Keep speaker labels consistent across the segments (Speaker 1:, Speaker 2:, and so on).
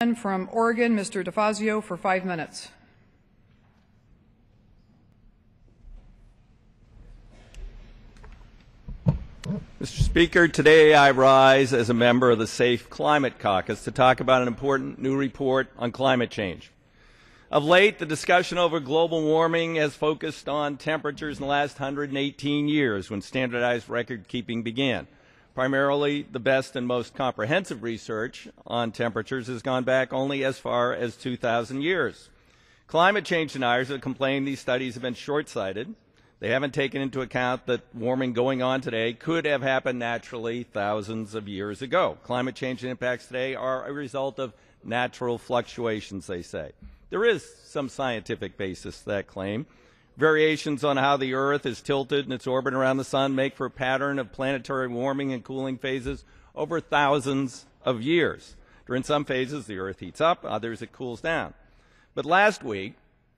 Speaker 1: From Oregon, Mr. DeFazio for 5 minutes.
Speaker 2: Mr. Speaker, today I rise as a member of the Safe Climate Caucus to talk about an important new report on climate change. Of late, the discussion over global warming has focused on temperatures in the last 118 years when standardized record-keeping began. Primarily, the best and most comprehensive research on temperatures has gone back only as far as 2,000 years. Climate change deniers have complained these studies have been short-sighted. They haven't taken into account that warming going on today could have happened naturally thousands of years ago. Climate change impacts today are a result of natural fluctuations, they say. There is some scientific basis to that claim. Variations on how the Earth is tilted in its orbit around the Sun make for a pattern of planetary warming and cooling phases over thousands of years. During some phases, the Earth heats up, others it cools down. But last week,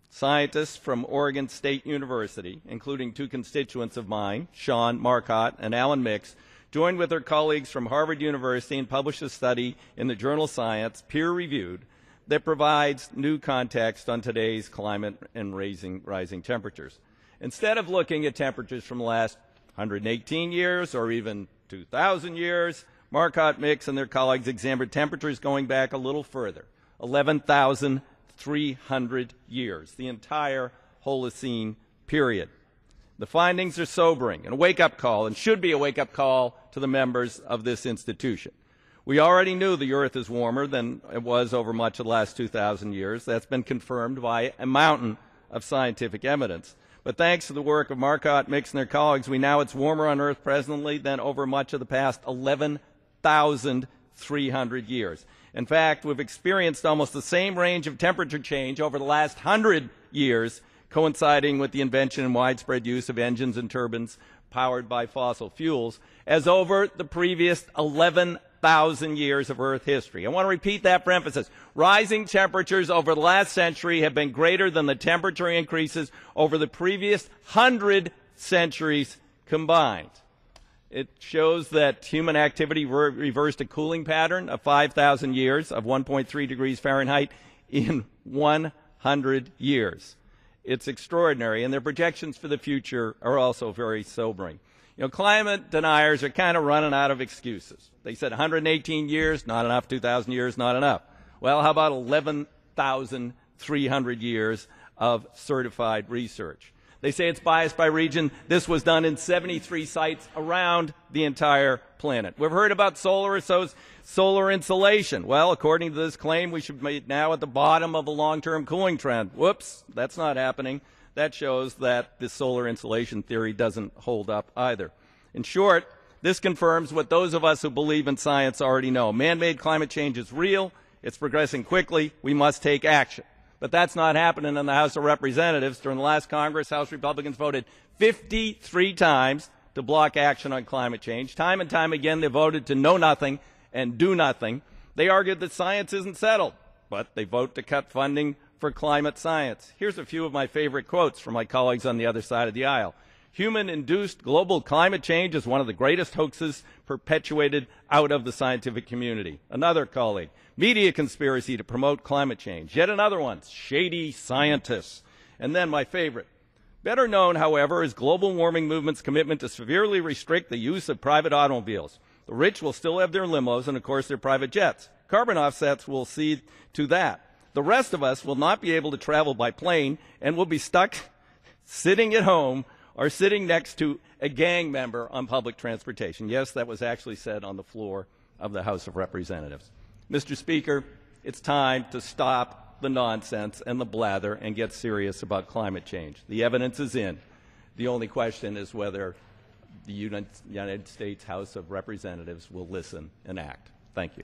Speaker 2: scientists from Oregon State University, including two constituents of mine, Sean Marcotte and Alan Mix, joined with their colleagues from Harvard University and published a study in the journal Science, peer-reviewed, that provides new context on today's climate and rising temperatures. Instead of looking at temperatures from the last 118 years or even 2,000 years, Marcotte, Mix, and their colleagues examined temperatures going back a little further, 11,300 years, the entire Holocene period. The findings are sobering and a wake-up call, and should be a wake-up call to the members of this institution. We already knew the Earth is warmer than it was over much of the last 2,000 years. That's been confirmed by a mountain of scientific evidence. But thanks to the work of Marcotte, Mix, and their colleagues, we know it's warmer on Earth presently than over much of the past 11,300 years. In fact, we've experienced almost the same range of temperature change over the last 100 years, coinciding with the invention and widespread use of engines and turbines powered by fossil fuels, as over the previous 11,000 years of Earth history. I want to repeat that for emphasis. Rising temperatures over the last century have been greater than the temperature increases over the previous 100 centuries combined. It shows that human activity reversed a cooling pattern of 5,000 years of 1.3 degrees Fahrenheit in 100 years. It's extraordinary, and their projections for the future are also very sobering. You know, climate deniers are kind of running out of excuses. They said 118 years, not enough, 2,000 years, not enough. Well, how about 11,300 years of certified research? They say it's biased by region. This was done in 73 sites around the entire planet. We've heard about solar insulation. Well, according to this claim, we should be now at the bottom of a long-term cooling trend. Whoops, that's not happening. That shows that the solar insulation theory doesn't hold up either. In short, this confirms what those of us who believe in science already know. Man-made climate change is real. It's progressing quickly. We must take action. But that's not happening in the House of Representatives. During the last Congress, House Republicans voted 53 times to block action on climate change. Time and time again, they voted to know nothing and do nothing. They argued that science isn't settled, but they vote to cut funding for climate science. Here's a few of my favorite quotes from my colleagues on the other side of the aisle. Human-induced global climate change is one of the greatest hoaxes perpetuated out of the scientific community. Another colleague, media conspiracy to promote climate change. Yet another one, shady scientists. And then my favorite. Better known, however, is global warming movement's commitment to severely restrict the use of private automobiles. The rich will still have their limos and, of course, their private jets. Carbon offsets will see to that. The rest of us will not be able to travel by plane and will be stuck sitting at home or sitting next to a gang member on public transportation. Yes, that was actually said on the floor of the House of Representatives. Mr. Speaker, it's time to stop the nonsense and the blather and get serious about climate change. The evidence is in. The only question is whether the United States House of Representatives will listen and act. Thank you.